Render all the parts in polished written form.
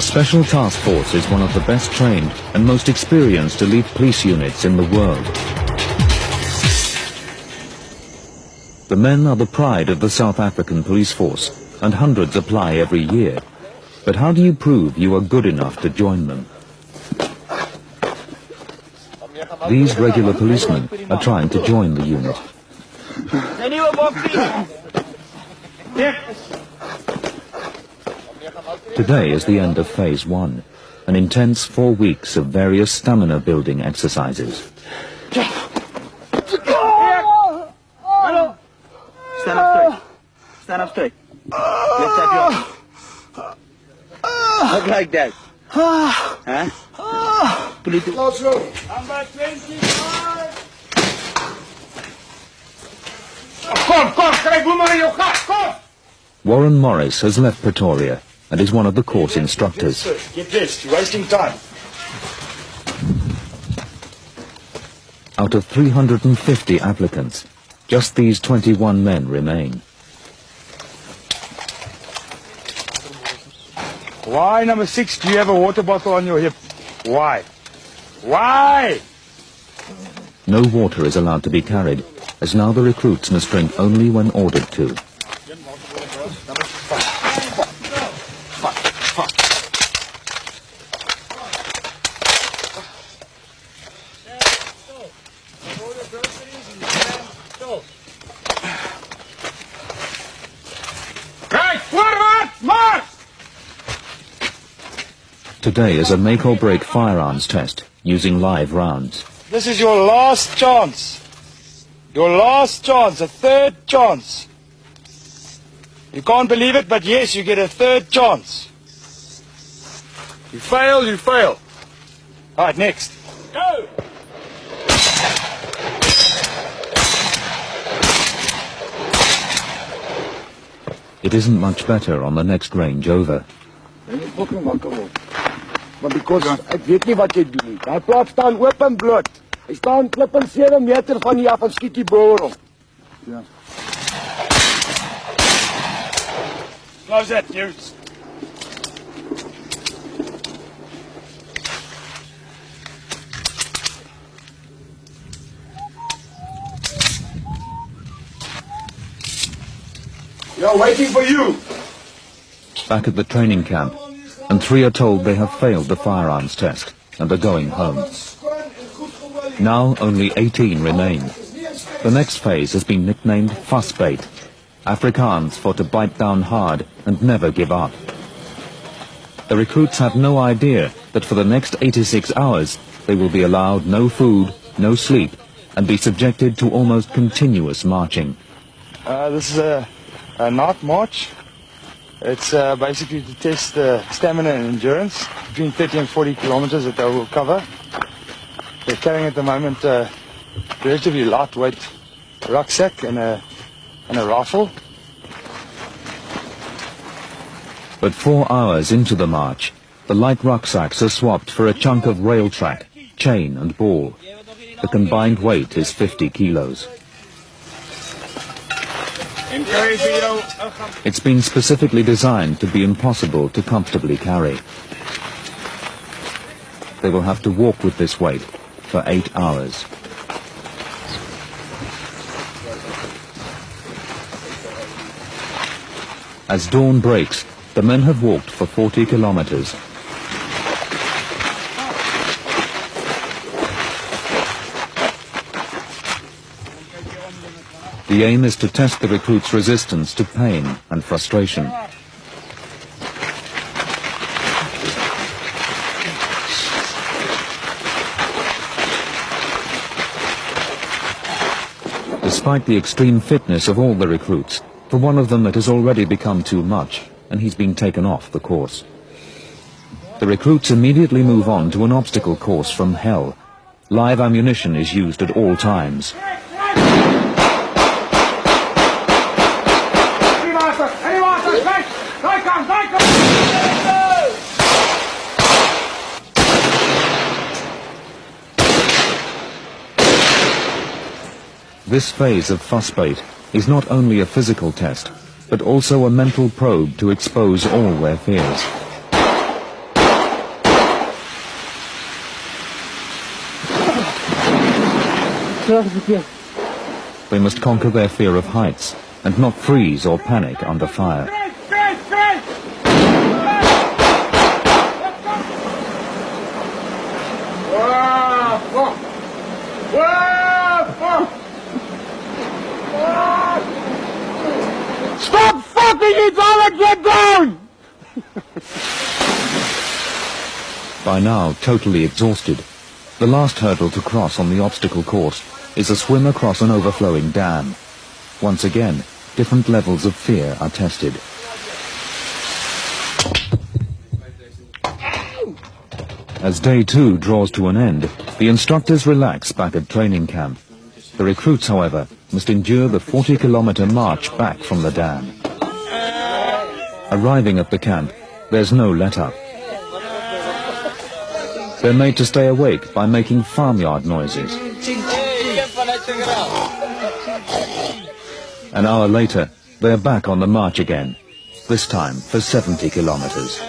The Special Task Force is one of the best trained and most experienced elite police units in the world. The men are the pride of the South African police force, and hundreds apply every year. But how do you prove you are good enough to join them? These regular policemen are trying to join the unit. Today is the end of Phase 1, an intense 4 weeks of various stamina-building exercises. Stand up straight. Stand up straight. Lift up your arm. Look like that. Huh? Pull it. Number 25. Come. Warren Morris has left Pretoria and is one of the course instructors. Get this, you're wasting time. Out of 350 applicants, just these 21 men remain. Why, number 6, do you have a water bottle on your hip? Why? Why? No water is allowed to be carried, as now the recruits must drink only when ordered to. Today is a make-or-break firearms test, using live rounds. This is your last chance. Your last chance, a third chance. You can't believe it, but yes, you get a third chance. You fail, you fail. All right, next. Go! It isn't much better on the next range over. Maar because ek weet nie wat jy doen nie. Daai plaas staan oop en bloot. Hy staan klip en 7 meter van hier af en skiet die boer op. Ja. Close that, dudes. You're waiting for you. Back at the training camp, and 3 are told they have failed the firearms test and are going home. Now only 18 remain. The next phase has been nicknamed Vasbyt, Afrikaans for to bite down hard and never give up. The recruits have no idea that for the next 86 hours they will be allowed no food, no sleep, and be subjected to almost continuous marching. This is a night march. It's basically to test stamina and endurance, between 30 and 40 kilometers that they will cover. They're carrying at the moment a relatively lightweight rucksack and a rifle. But 4 hours into the march, the light rucksacks are swapped for a chunk of rail track, chain and ball. The combined weight is 50 kilos. It's been specifically designed to be impossible to comfortably carry. They will have to walk with this weight for 8 hours. As dawn breaks, the men have walked for 40 kilometers. The aim is to test the recruits' resistance to pain and frustration. Despite the extreme fitness of all the recruits, for one of them it has already become too much, and he's been taken off the course. The recruits immediately move on to an obstacle course from hell. Live ammunition is used at all times. This phase of Vasbyt is not only a physical test, but also a mental probe to expose all their fears. They must conquer their fear of heights and not freeze or panic under fire. Stop fucking it all and get down! By now, totally exhausted, the last hurdle to cross on the obstacle course is a swim across an overflowing dam. Once again, different levels of fear are tested. As day 2 draws to an end, the instructors relax back at training camp. The recruits, however, must endure the 40-kilometer march back from the dam. Arriving at the camp, there's no let-up. They're made to stay awake by making farmyard noises. An hour later, they're back on the march again, this time for 70 kilometers.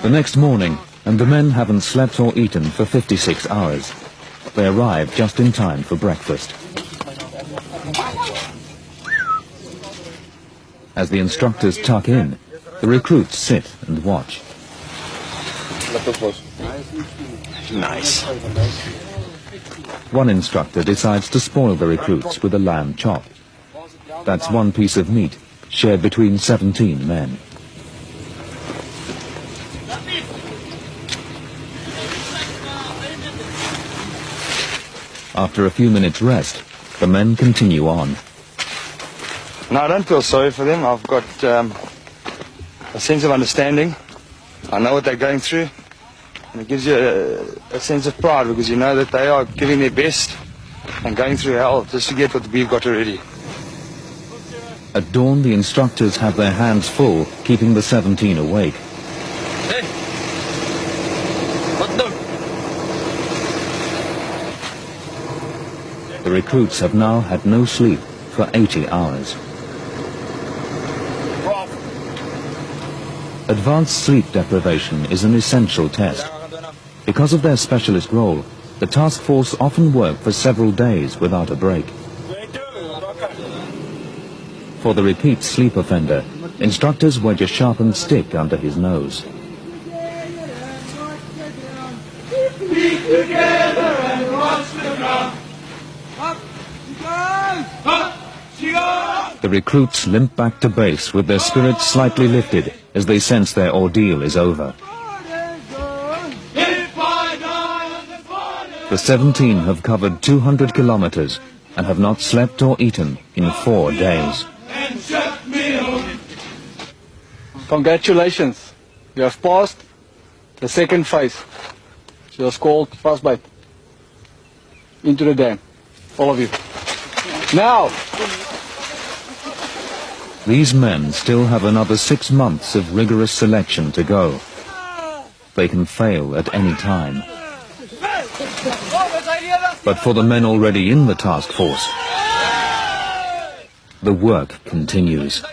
The next morning, and the men haven't slept or eaten for 56 hours. They arrive just in time for breakfast. As the instructors tuck in, the recruits sit and watch. Nice. One instructor decides to spoil the recruits with a lamb chop. That's one piece of meat shared between 17 men. After a few minutes rest, the men continue on. No, I don't feel sorry for them. I've got a sense of understanding. I know what they're going through. And it gives you a sense of pride because you know that they are giving their best and going through hell just to get what we've got already. At dawn, the instructors have their hands full, keeping the 17 awake. The recruits have now had no sleep for 80 hours. Advanced sleep deprivation is an essential test. Because of their specialist role, the task force often work for several days without a break. For the repeat sleep offender, instructors wedge a sharpened stick under his nose. The recruits limp back to base with their spirits slightly lifted as they sense their ordeal is over. The 17 have covered 200 kilometers and have not slept or eaten in 4 days. Congratulations, you have passed the second phase. It was called frostbite. Into the dam, all of you. Now! These men still have another 6 months of rigorous selection to go. They can fail at any time. But for the men already in the task force, the work continues.